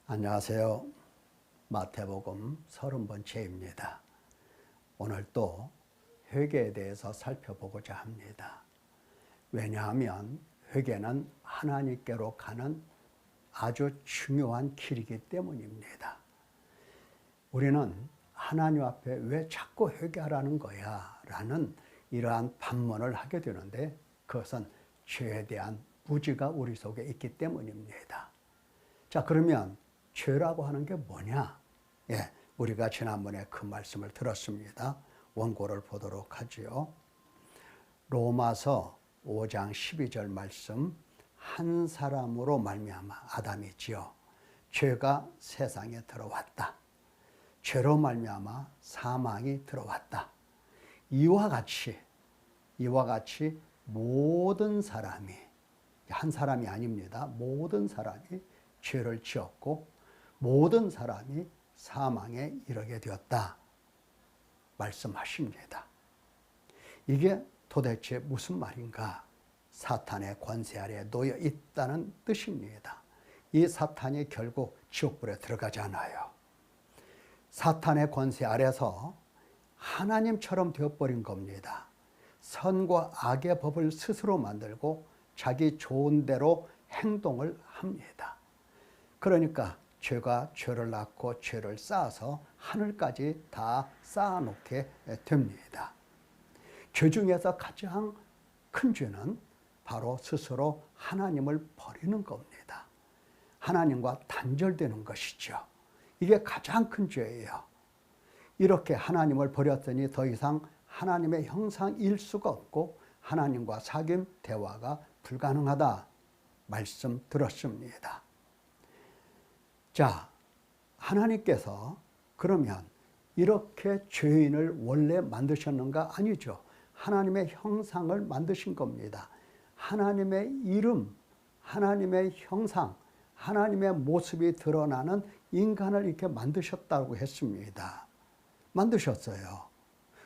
안녕하세요. 마태복음 30번째입니다. 오늘 또 회개에 대해서 살펴보고자 합니다. 왜냐하면 회개는 하나님께로 가는 아주 중요한 길이기 때문입니다. 우리는 하나님 앞에 왜 자꾸 회개하라는 거야? 라는 이러한 반문을 하게 되는데 그것은 죄에 대한 무지가 우리 속에 있기 때문입니다. 자, 그러면 죄라고 하는 게 뭐냐? 우리가 지난번에 그 말씀을 들었습니다. 원고를 보도록 하지요. 로마서 5장 12절 말씀, 한 사람으로 말미암아 아담이지요. 죄가 세상에 들어왔다. 죄로 말미암아 사망이 들어왔다. 이와 같이 모든 사람이, 한 사람이 아닙니다. 모든 사람이 죄를 지었고 모든 사람이 사망에 이르게 되었다 말씀하십니다. 이게 도대체 무슨 말인가? 사탄의 권세 아래 놓여 있다는 뜻입니다. 이 사탄이 결국 지옥불에 들어가잖아요. 사탄의 권세 아래서 하나님처럼 되어버린 겁니다. 선과 악의 법을 스스로 만들고 자기 좋은 대로 행동을 합니다. 그러니까 죄가 죄를 낳고 죄를 쌓아서 하늘까지 다 쌓아놓게 됩니다. 죄 중에서 가장 큰 죄는 바로 스스로 하나님을 버리는 겁니다. 하나님과 단절되는 것이죠. 이게 가장 큰 죄예요. 이렇게 하나님을 버렸더니 더 이상 하나님의 형상일 수가 없고 하나님과 사귐, 대화가 불가능하다 말씀 들었습니다. 자, 하나님께서 그러면 이렇게 죄인을 원래 만드셨는가? 아니죠. 하나님의 형상을 만드신 겁니다. 하나님의 이름, 하나님의 형상, 하나님의 모습이 드러나는 인간을 이렇게 만드셨다고 했습니다. 만드셨어요.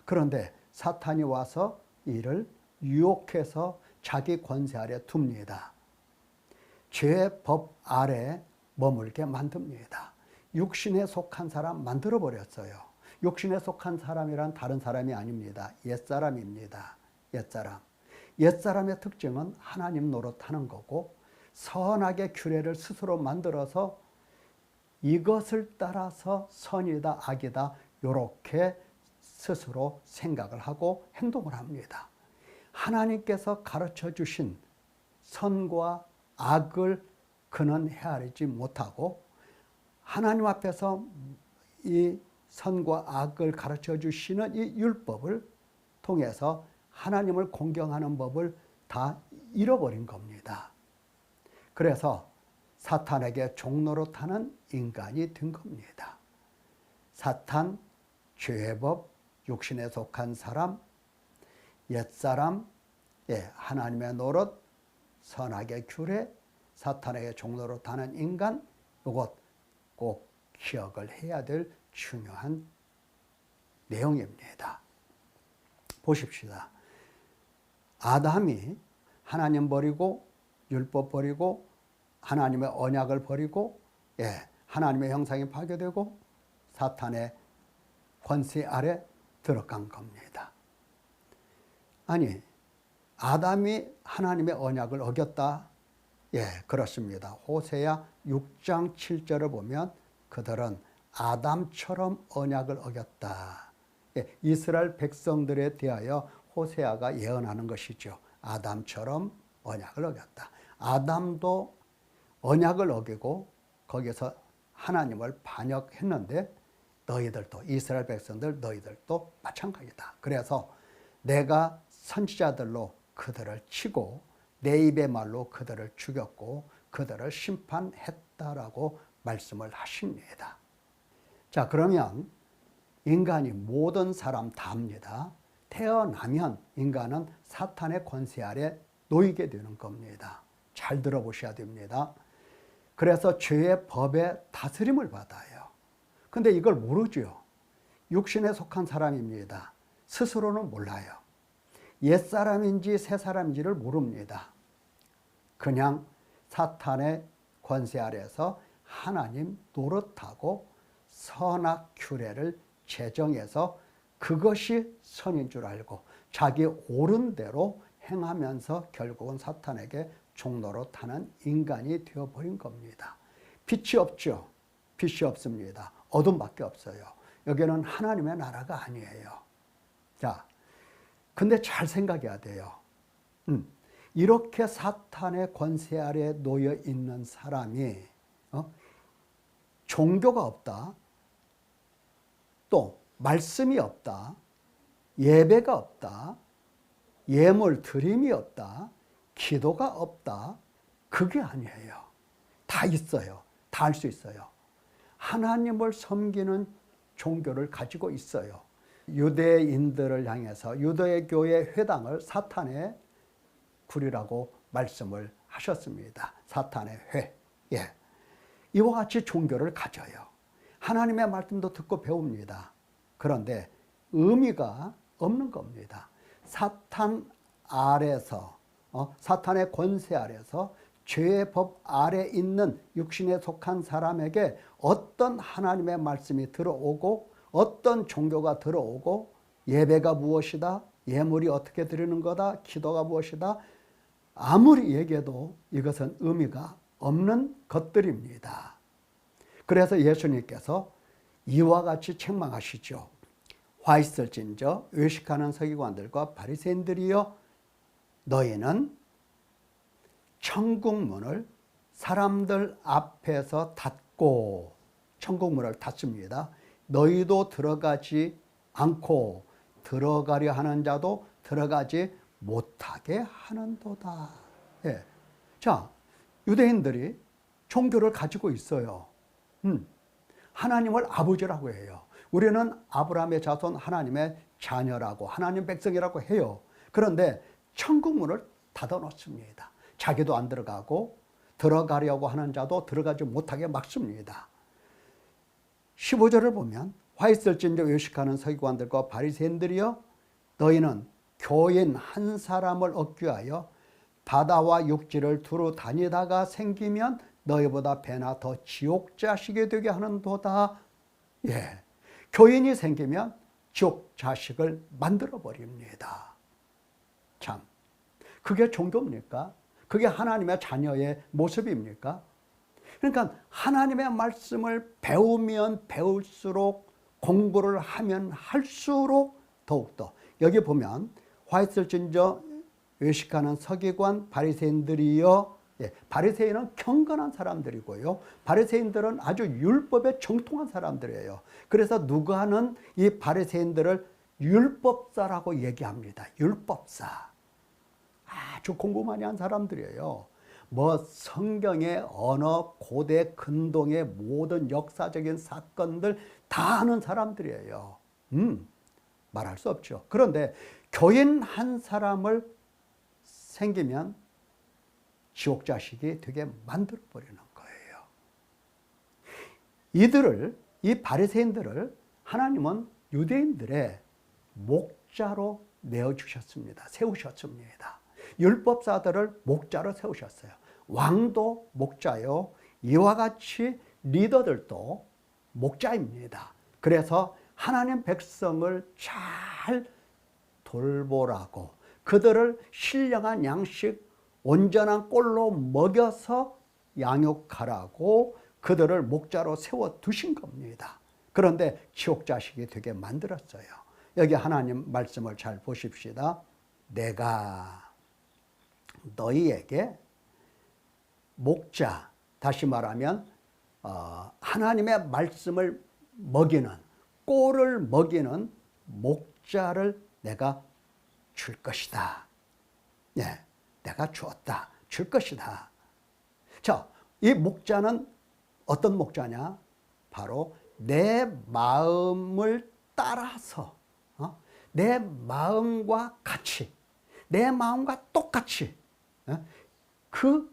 그런데 사탄이 와서 이를 유혹해서 자기 권세 아래 둡니다. 죄의 법 아래 머물게 만듭니다. 육신에 속한 사람 만들어버렸어요. 육신에 속한 사람이란 다른 사람이 아닙니다. 옛사람입니다. 옛사람. 옛사람의 특징은 하나님 노릇하는 거고 선악의 규례를 스스로 만들어서 이것을 따라서 선이다 악이다 이렇게 스스로 생각을 하고 행동을 합니다. 하나님께서 가르쳐 주신 선과 악을 그는 헤아리지 못하고 하나님 앞에서 이 선과 악을 가르쳐 주시는 이 율법을 통해서 하나님을 공경하는 법을 다 잃어버린 겁니다. 그래서 사탄에게 종노릇하는 인간이 된 겁니다. 사탄, 죄의 법, 육신에 속한 사람, 옛사람, 하나님의 노릇, 선악의 규례, 사탄에게 종노릇하는 인간, 이것 꼭 기억을 해야 될 중요한 내용입니다. 보십시다. 아담이 하나님 버리고 율법 버리고 하나님의 언약을 버리고 하나님의 형상이 파괴되고 사탄의 권세 아래 들어간 겁니다. 아니, 아담이 하나님의 언약을 어겼다? 그렇습니다. 호세아 6장 7절을 보면 그들은 아담처럼 언약을 어겼다. 이스라엘 백성들에 대하여 호세아가 예언하는 것이죠. 아담처럼 언약을 어겼다. 아담도 언약을 어기고 거기서 하나님을 반역했는데 너희들도 이스라엘 백성들 너희들도 마찬가지다. 그래서 내가 선지자들로 그들을 치고 내 입의 말로 그들을 죽였고 그들을 심판했다라고 말씀을 하십니다. 자, 그러면 인간이 모든 사람 다입니다. 태어나면 인간은 사탄의 권세 아래 놓이게 되는 겁니다. 잘 들어보셔야 됩니다. 그래서 죄의 법의 다스림을 받아요. 근데 이걸 모르죠. 육신에 속한 사람입니다. 스스로는 몰라요. 옛사람인지 새사람인지를 모릅니다. 그냥 사탄의 권세 아래서 하나님 노릇하고 선악규례를 제정해서 그것이 선인 줄 알고 자기 옳은 대로 행하면서 결국은 사탄에게 종로로 타는 인간이 되어버린 겁니다. 빛이 없죠. 빛이 없습니다. 어둠밖에 없어요. 여기는 하나님의 나라가 아니에요. 자, 근데 잘 생각해야 돼요. 이렇게 사탄의 권세 아래 놓여 있는 사람이 종교가 없다, 또 말씀이 없다, 예배가 없다, 예물 드림이 없다, 기도가 없다, 그게 아니에요. 다 있어요. 다 할 수 있어요. 하나님을 섬기는 종교를 가지고 있어요. 유대인들을 향해서 유대 교회 회당을 사탄의 굴이라고 말씀을 하셨습니다. 사탄의 회. 예. 이와 같이 종교를 가져요. 하나님의 말씀도 듣고 배웁니다. 그런데 의미가 없는 겁니다. 사탄 아래서, 사탄의 권세 아래서 죄의 법 아래 있는 육신에 속한 사람에게 어떤 하나님의 말씀이 들어오고 어떤 종교가 들어오고 예배가 무엇이다, 예물이 어떻게 드리는 거다, 기도가 무엇이다, 아무리 얘기해도 이것은 의미가 없는 것들입니다. 그래서 예수님께서 이와 같이 책망하시죠. 화 있을진저 외식하는 서기관들과 바리새인들이여, 너희는 천국문을 사람들 앞에서 닫고, 천국문을 닫습니다. 너희도 들어가지 않고 들어가려 하는 자도 들어가지 못하게 하는도다. 예. 자, 유대인들이 종교를 가지고 있어요. 하나님을 아버지라고 해요. 우리는 아브라함의 자손, 하나님의 자녀라고, 하나님 백성이라고 해요. 그런데 천국문을 닫아놓습니다. 자기도 안 들어가고 들어가려고 하는 자도 들어가지 못하게 막습니다. 15절을 보면 화 있을진저 외식하는 서기관들과 바리새인들이여, 너희는 교인 한 사람을 얻기 위하여 바다와 육지를 두루 다니다가 생기면 너희보다 배나 더 지옥 자식이 되게 하는도다. 예, 교인이 생기면 지옥 자식을 만들어 버립니다. 참, 그게 종교입니까? 그게 하나님의 자녀의 모습입니까? 그러니까 하나님의 말씀을 배우면 배울수록, 공부를 하면 할수록 더욱더, 여기 보면 화 있을진저 외식하는 서기관 바리새인들이여, 예, 바리새인은 경건한 사람들이고요, 바리새인들은 아주 율법에 정통한 사람들이에요. 그래서 누가는 이 바리새인들을 율법사라고 얘기합니다. 율법사. 아주 공부 많이 한 사람들이에요. 뭐 성경의 언어, 고대 근동의 모든 역사적인 사건들 다 아는 사람들이에요. 말할 수 없죠. 그런데 교인 한 사람을 생기면 지옥 자식이 되게 만들어 버리는 거예요. 이 바리새인들을 하나님은 유대인들의 목자로 내어주셨습니다. 세우셨습니다. 율법사들을 목자로 세우셨어요. 왕도 목자요, 이와 같이 리더들도 목자입니다. 그래서 하나님 백성을 잘 돌보라고, 그들을 신령한 양식, 온전한 꼴로 먹여서 양육하라고 그들을 목자로 세워두신 겁니다. 그런데 지옥 자식이 되게 만들었어요. 여기 하나님 말씀을 잘 보십시다. 내가 너희에게 목자, 다시 말하면 하나님의 말씀을 먹이는, 꼴을 먹이는 목자를 내가 줄 것이다. 네, 내가 주었다. 줄 것이다. 자, 이 목자는 어떤 목자냐? 바로 내 마음을 따라서, 내 마음과 같이, 내 마음과 똑같이 그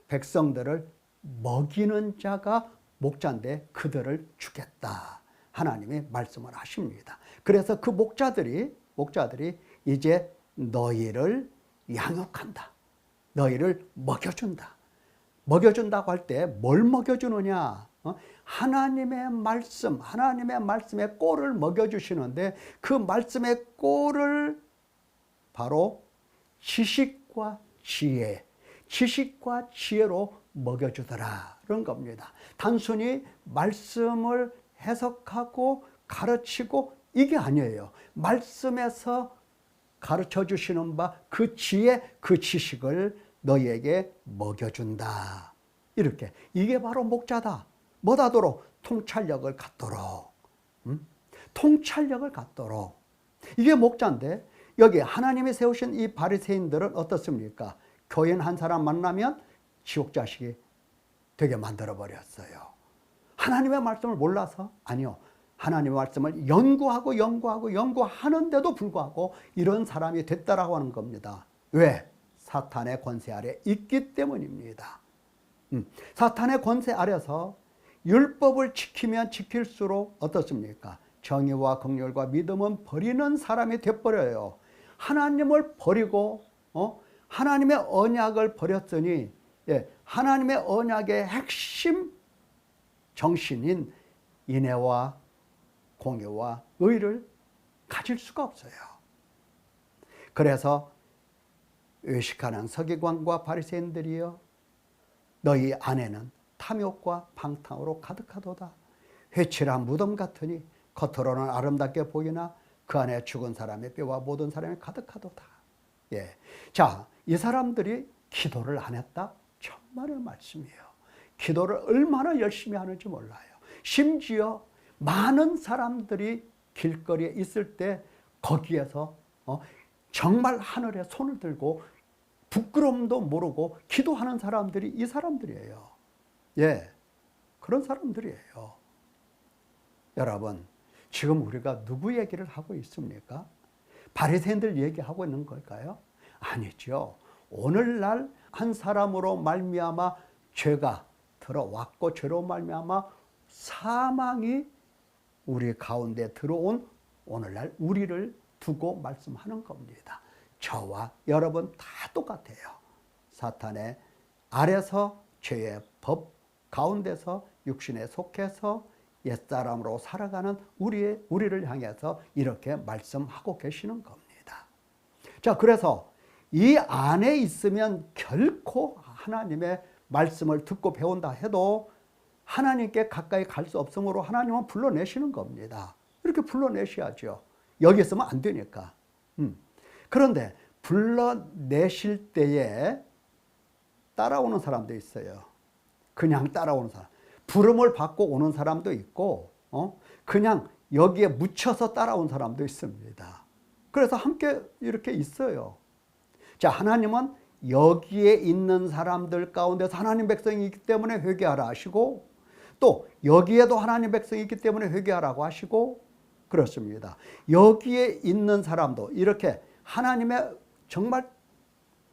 백성들을 먹이는 자가 목자인데 그들을 주겠다. 하나님이 말씀을 하십니다. 그래서 그 목자들이 이제 너희를 양육한다. 너희를 먹여준다. 먹여준다고 할 때 뭘 먹여주느냐? 하나님의 말씀, 하나님의 말씀의 꼴을 먹여주시는데 그 말씀의 꼴을 바로 지식과 지혜, 지식과 지혜로 먹여주더라 그런 겁니다. 단순히 말씀을 해석하고 가르치고 이게 아니에요. 말씀에서 가르쳐 주시는 바 그 지혜, 그 지식을 너희에게 먹여준다. 이렇게. 이게 바로 목자다. 뭐다도록? 통찰력을 갖도록. 통찰력을 갖도록. 이게 목자인데 여기 하나님이 세우신 이 바리새인들은 어떻습니까? 교인 한 사람 만나면 지옥 자식이 되게 만들어 버렸어요. 하나님의 말씀을 몰라서? 아니요. 하나님의 말씀을 연구하는데도 불구하고 이런 사람이 됐다라고 하는 겁니다. 왜? 사탄의 권세 아래 있기 때문입니다. 사탄의 권세 아래서 율법을 지키면 지킬수록 어떻습니까? 정의와 긍휼과 믿음은 버리는 사람이 돼버려요. 하나님을 버리고 하나님의 언약을 버렸으니 하나님의 언약의 핵심 정신인 인애와 공의와 의를 가질 수가 없어요. 그래서 의식하는 서기관과 바리새인들이여 너희 안에는 탐욕과 방탕으로 가득하도다. 회칠한 무덤 같으니 겉으로는 아름답게 보이나 그 안에 죽은 사람의 뼈와 모든 사람이 가득하도다. 예. 자, 이 사람들이 기도를 안 했다? 천만의 말씀이에요. 기도를 얼마나 열심히 하는지 몰라요. 심지어 많은 사람들이 길거리에 있을 때 거기에서 정말 하늘에 손을 들고 부끄러움도 모르고 기도하는 사람들이 이 사람들이에요. 예, 그런 사람들이에요. 여러분, 지금 우리가 누구 얘기를 하고 있습니까? 바리새인들 얘기하고 있는 걸까요? 아니죠. 오늘날 한 사람으로 말미암아 죄가 들어왔고 죄로 말미암아 사망이 우리 가운데 들어온 오늘날 우리를 두고 말씀하는 겁니다. 저와 여러분 다 똑같아요. 사탄의 아래서 죄의 법 가운데서 육신에 속해서 옛사람으로 살아가는 우리를 향해서 이렇게 말씀하고 계시는 겁니다. 자, 그래서 이 안에 있으면 결코 하나님의 말씀을 듣고 배운다 해도 하나님께 가까이 갈 수 없으므로 하나님은 불러내시는 겁니다. 이렇게 불러내셔야죠. 여기 있으면 안 되니까. 그런데 불러내실 때에 따라오는 사람도 있어요. 그냥 따라오는 사람. 부름을 받고 오는 사람도 있고 그냥 여기에 묻혀서 따라온 사람도 있습니다. 그래서 함께 이렇게 있어요. 자, 하나님은 여기에 있는 사람들 가운데서 하나님 백성이 있기 때문에 회개하라 하시고 또 여기에도 하나님 백성이 있기 때문에 회개하라고 하시고 그렇습니다. 여기에 있는 사람도 이렇게 하나님의 정말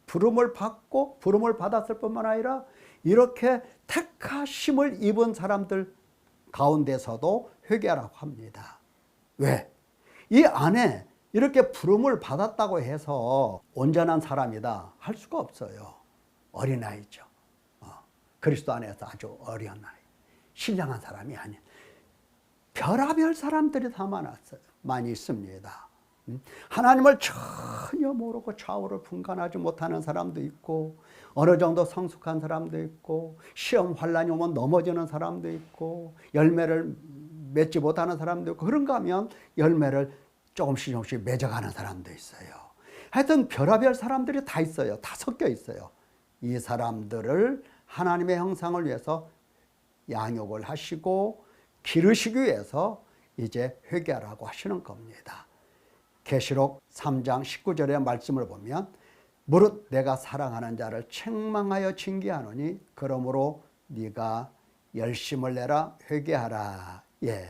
부름을 받고 부름을 받았을 뿐만 아니라 이렇게 택하심을 입은 사람들 가운데서도 회개하라고 합니다. 왜? 이 안에 이렇게 부름을 받았다고 해서 온전한 사람이다 할 수가 없어요. 어린아이죠. 그리스도 안에서 아주 어린 아이. 신령한 사람이 아닌 별하별 사람들이 다 많이 있습니다. 하나님을 전혀 모르고 좌우를 분간하지 못하는 사람도 있고 어느 정도 성숙한 사람도 있고 시험 환란이 오면 넘어지는 사람도 있고 열매를 맺지 못하는 사람도 있고 그런가 하면 열매를 조금씩 맺어가는 사람도 있어요. 하여튼 별하별 사람들이 다 있어요. 다 섞여 있어요. 이 사람들을 하나님의 형상을 위해서 양육을 하시고 기르시기 위해서 이제 회개하라고 하시는 겁니다. 계시록 3장 19절의 말씀을 보면 무릇 내가 사랑하는 자를 책망하여 징계하노니 그러므로 네가 열심을 내라 회개하라. 예,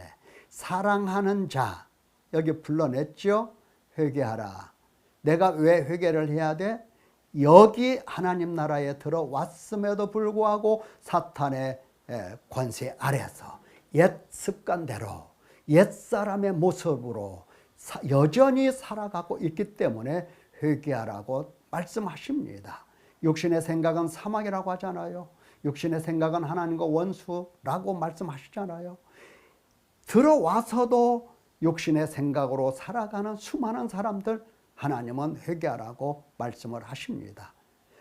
사랑하는 자 여기 불러냈죠. 회개하라. 내가 왜 회개를 해야 돼? 여기 하나님 나라에 들어왔음에도 불구하고 사탄의 권세 아래서 옛 습관대로 옛 사람의 모습으로 여전히 살아가고 있기 때문에 회개하라고 말씀하십니다. 육신의 생각은 사망이라고 하잖아요. 육신의 생각은 하나님과 원수라고 말씀하시잖아요. 들어와서도 육신의 생각으로 살아가는 수많은 사람들 하나님은 회개하라고 말씀을 하십니다.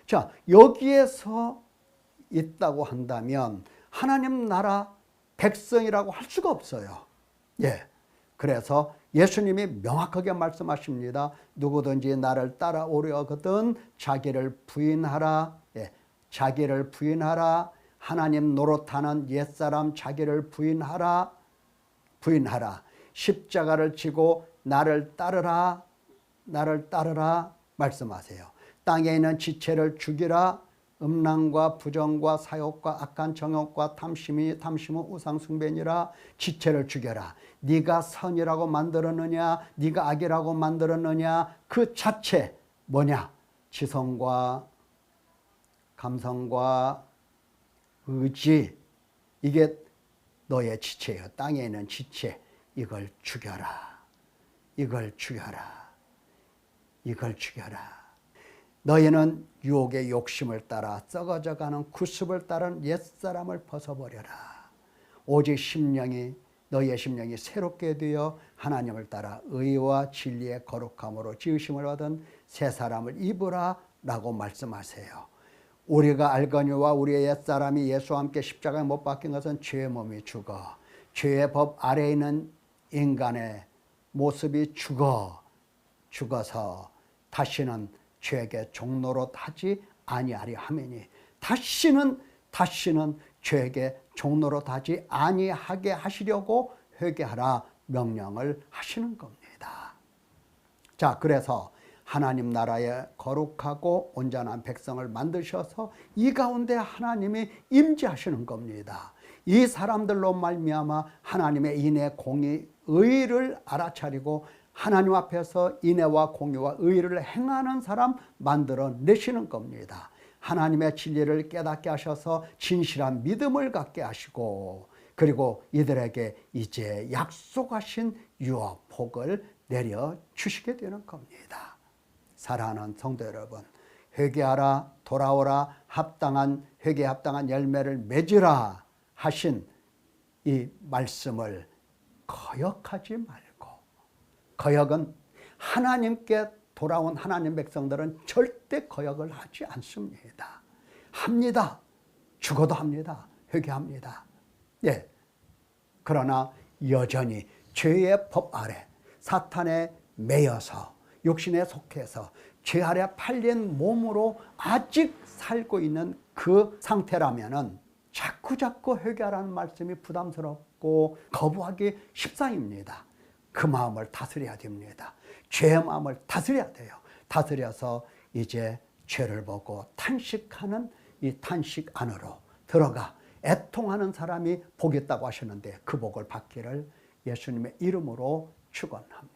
자, 여기에서 있다고 한다면 하나님 나라 백성이라고 할 수가 없어요. 예. 그래서 예수님이 명확하게 말씀하십니다. 누구든지 나를 따라오려거든 자기를 부인하라. 예. 자기를 부인하라. 하나님 노릇하는 옛사람 자기를 부인하라. 부인하라. 십자가를 지고 나를 따르라. 나를 따르라 말씀하세요. 땅에 있는 지체를 죽이라. 음란과 부정과 사욕과 악한 정욕과 탐심은 우상숭배니라. 지체를 죽여라. 네가 선이라고 만들었느냐 네가 악이라고 만들었느냐 그 자체 뭐냐? 지성과 감성과 의지, 이게 너의 지체예요. 땅에 있는 지체, 이걸 죽여라. 이걸 죽여라. 이걸 죽여라. 너희는 유혹의 욕심을 따라 썩어져가는 구습을 따른 옛사람을 벗어버려라. 오직 너희의 심령이 새롭게 되어 하나님을 따라 의와 진리의 거룩함으로 지으심을 받은 새 사람을 입으라 라고 말씀하세요. 우리가 알거니와 우리의 옛사람이 예수와 함께 십자가에 못 박힌 것은 죄의 몸이 죽어 죄의 법 아래에 있는 인간의 모습이 죽어서 다시는 죄에게 종노릇 하지 아니하리 하매니 다시는 죄에게 종노릇 하지 아니하게 하시려고 회개하라 명령을 하시는 겁니다. 자, 그래서 하나님 나라에 거룩하고 온전한 백성을 만드셔서 이 가운데 하나님이 임재하시는 겁니다. 이 사람들로 말미암아 하나님의 인애, 공의, 의를 알아차리고 하나님 앞에서 인애와 공의와 의를 행하는 사람 만들어내시는 겁니다. 하나님의 진리를 깨닫게 하셔서 진실한 믿음을 갖게 하시고 그리고 이들에게 이제 약속하신 유업, 복을 내려주시게 되는 겁니다. 사랑하는 성도 여러분, 회개하라, 돌아오라, 회개에 합당한 열매를 맺으라 하신 이 말씀을 거역하지 말고, 거역은 하나님께 돌아온 하나님 백성들은 절대 거역을 하지 않습니다. 합니다. 죽어도 합니다. 회개합니다. 예. 그러나 여전히 죄의 법 아래 사탄에 매여서 육신에 속해서 죄 아래 팔린 몸으로 아직 살고 있는 그 상태라면은 자꾸 회개하라는 말씀이 부담스럽고 거부하기 십상입니다. 그 마음을 다스려야 됩니다. 죄의 마음을 다스려야 돼요. 다스려서 이제 죄를 보고 탄식하는 이 탄식 안으로 들어가 애통하는 사람이 복 있다고 하셨는데 그 복을 받기를 예수님의 이름으로 축원합니다.